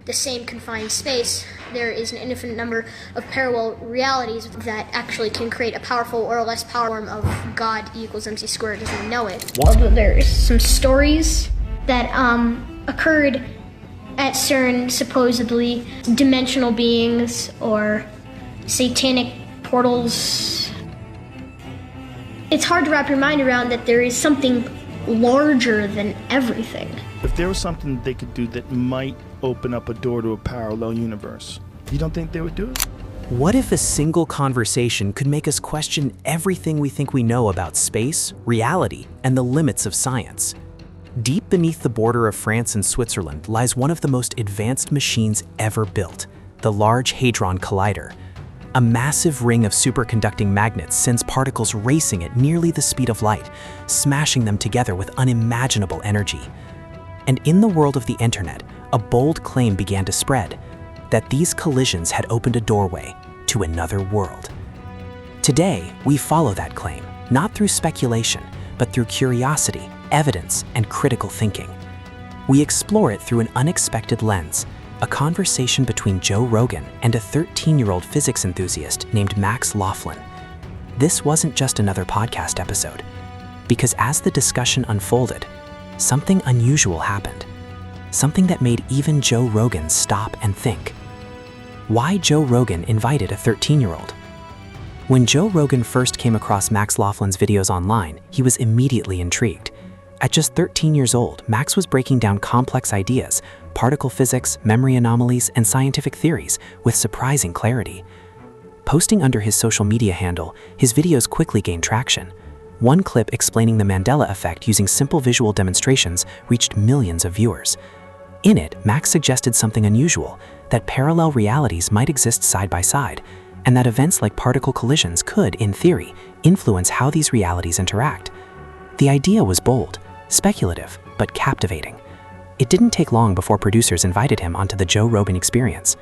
the same confined space, there is an infinite number of parallel realities that actually can create a powerful or less powerful form of God equals MC squared as we know it. Although there's some stories that occurred at CERN, supposedly dimensional beings or satanic portals. It's hard to wrap your mind around that there is something larger than everything. If there was something they could do that might open up a door to a parallel universe, you don't think they would do it? What if a single conversation could make us question everything we think we know about space, reality, and the limits of science? Deep beneath the border of France and Switzerland lies one of the most advanced machines ever built, the Large Hadron Collider. A massive ring of superconducting magnets sends particles racing at nearly the speed of light, smashing them together with unimaginable energy. And in the world of the internet, a bold claim began to spread, that these collisions had opened a doorway to another world. Today, we follow that claim, not through speculation, but through curiosity, evidence, and critical thinking. We explore it through an unexpected lens, a conversation between Joe Rogan and a 13-year-old physics enthusiast named Max Laughlin. This wasn't just another podcast episode, because as the discussion unfolded, something unusual happened. Something that made even Joe Rogan stop and think. Why Joe Rogan invited a 13-year-old? When Joe Rogan first came across Max Laughlin's videos online, he was immediately intrigued. At just 13 years old, Max was breaking down complex ideas, particle physics, memory anomalies, and scientific theories with surprising clarity. Posting under his social media handle, his videos quickly gained traction. One clip explaining the Mandela effect using simple visual demonstrations reached millions of viewers. In it, Max suggested something unusual, that parallel realities might exist side by side, and that events like particle collisions could, in theory, influence how these realities interact. The idea was bold, speculative, but captivating. It didn't take long before producers invited him onto the Joe Rogan Experience.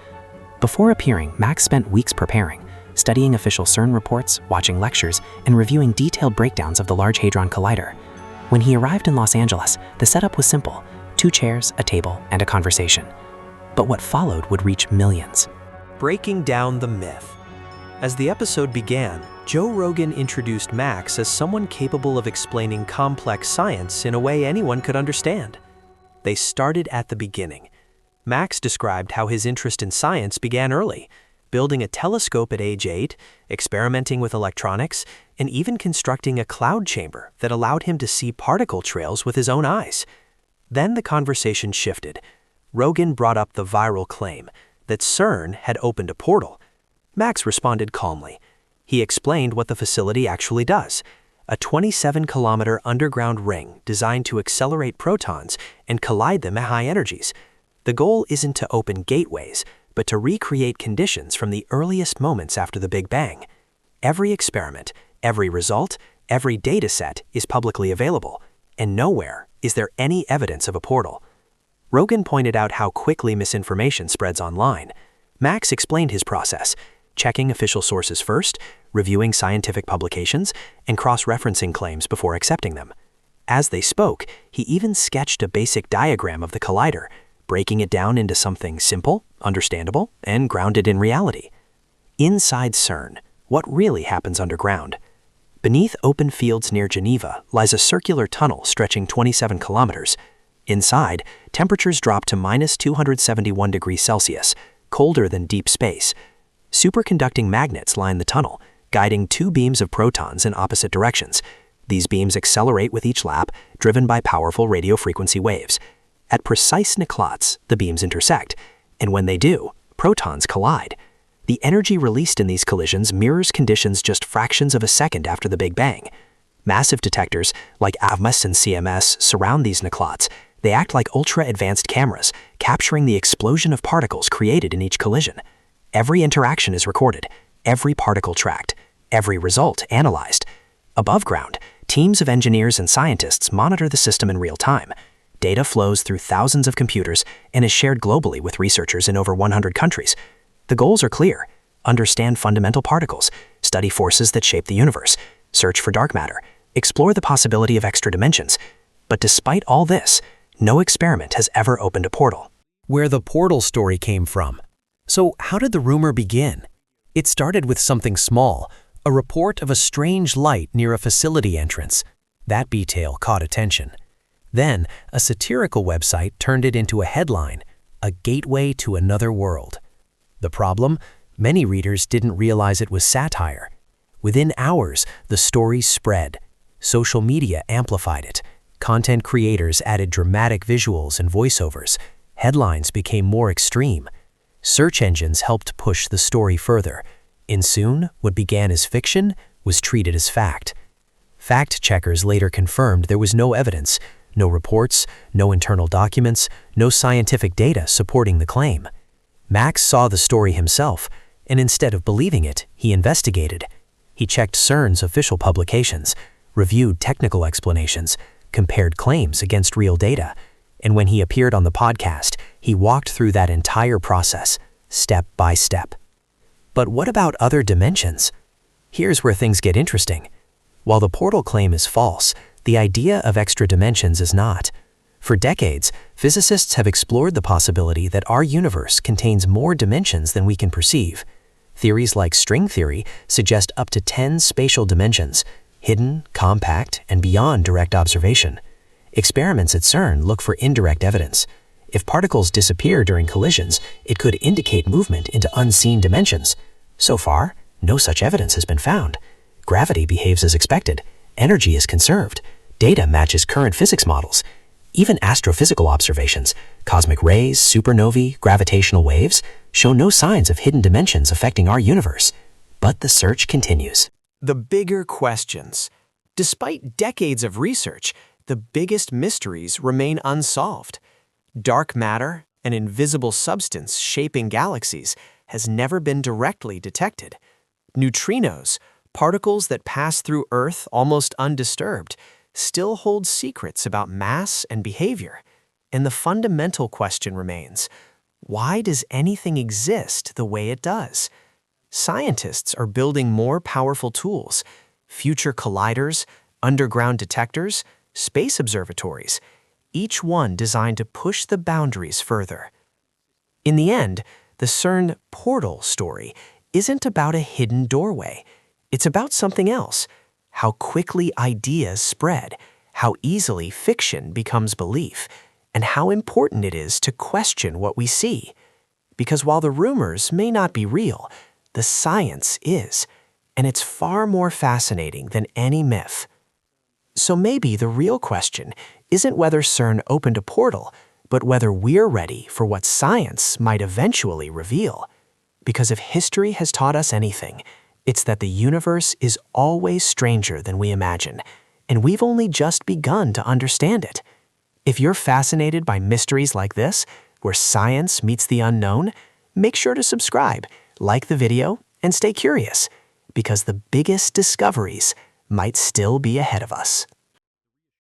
Before appearing, Max spent weeks preparing, studying official CERN reports, watching lectures, and reviewing detailed breakdowns of the Large Hadron Collider. When he arrived in Los Angeles, the setup was simple: 2 chairs, a table, and a conversation. But what followed would reach millions. Breaking down the myth. As the episode began, Joe Rogan introduced Max as someone capable of explaining complex science in a way anyone could understand. They started at the beginning. Max described how his interest in science began early, building a telescope at age 8, experimenting with electronics, and even constructing a cloud chamber that allowed him to see particle trails with his own eyes. Then the conversation shifted. Rogan brought up the viral claim that CERN had opened a portal. Max responded calmly. He explained what the facility actually does: a 27-kilometer underground ring designed to accelerate protons and collide them at high energies. The goal isn't to open gateways, but to recreate conditions from the earliest moments after the Big Bang. Every experiment, every result, every data set is publicly available, and nowhere is there any evidence of a portal. Rogan pointed out how quickly misinformation spreads online. Max explained his process: checking official sources first, reviewing scientific publications, and cross-referencing claims before accepting them. As they spoke, he even sketched a basic diagram of the collider, breaking it down into something simple, understandable, and grounded in reality. Inside CERN, what really happens underground? Beneath open fields near Geneva lies a circular tunnel stretching 27 kilometers. Inside, temperatures drop to minus 271 degrees Celsius, colder than deep space. Superconducting magnets line the tunnel, guiding 2 beams of protons in opposite directions. These beams accelerate with each lap, driven by powerful radio frequency waves. At precise neclots, the beams intersect, and when they do, protons collide. The energy released in these collisions mirrors conditions just fractions of a second after the Big Bang. Massive detectors, like AVMAS and CMS, surround these neclots. They act like ultra-advanced cameras, capturing the explosion of particles created in each collision. Every interaction is recorded, every particle tracked, every result analyzed. Above ground, teams of engineers and scientists monitor the system in real time. Data flows through thousands of computers and is shared globally with researchers in over 100 countries. The goals are clear: understand fundamental particles, study forces that shape the universe, search for dark matter, explore the possibility of extra dimensions. But despite all this, no experiment has ever opened a portal. where the portal story came from. So how did the rumor begin? It started with something small, a report of a strange light near a facility entrance. That detail caught attention. Then, a satirical website turned it into a headline, a gateway to another world. The problem? Many readers didn't realize it was satire. Within hours, the story spread. Social media amplified it. Content creators added dramatic visuals and voiceovers. Headlines became more extreme. Search engines helped push the story further. And soon, what began as fiction was treated as fact. Fact-checkers later confirmed there was no evidence, no reports, no internal documents, no scientific data supporting the claim. Max saw the story himself, and instead of believing it, he investigated. He checked CERN's official publications, reviewed technical explanations, compared claims against real data, and when he appeared on the podcast, he walked through that entire process, step by step. But what about other dimensions? Here's where things get interesting. While the portal claim is false, the idea of extra dimensions is not. For decades, physicists have explored the possibility that our universe contains more dimensions than we can perceive. Theories like string theory suggest up to 10 spatial dimensions, hidden, compact, and beyond direct observation. Experiments at CERN look for indirect evidence. If particles disappear during collisions, it could indicate movement into unseen dimensions. So far, no such evidence has been found. Gravity behaves as expected. Energy is conserved. Data matches current physics models. Even astrophysical observations, cosmic rays, supernovae, gravitational waves, show no signs of hidden dimensions affecting our universe. But the search continues. The bigger questions. Despite decades of research, the biggest mysteries remain unsolved. Dark matter, an invisible substance shaping galaxies, has never been directly detected. Neutrinos, particles that pass through Earth almost undisturbed, still hold secrets about mass and behavior. And the fundamental question remains, why does anything exist the way it does? Scientists are building more powerful tools, future colliders, underground detectors, space observatories, each one designed to push the boundaries further. In the end, the CERN portal story isn't about a hidden doorway. It's about something else, how quickly ideas spread, how easily fiction becomes belief, and how important it is to question what we see. Because while the rumors may not be real, the science is, and it's far more fascinating than any myth. So maybe the real question isn't whether CERN opened a portal, but whether we're ready for what science might eventually reveal. Because if history has taught us anything, it's that the universe is always stranger than we imagine, and we've only just begun to understand it. If you're fascinated by mysteries like this, where science meets the unknown, make sure to subscribe, like the video, and stay curious, because the biggest discoveries might still be ahead of us.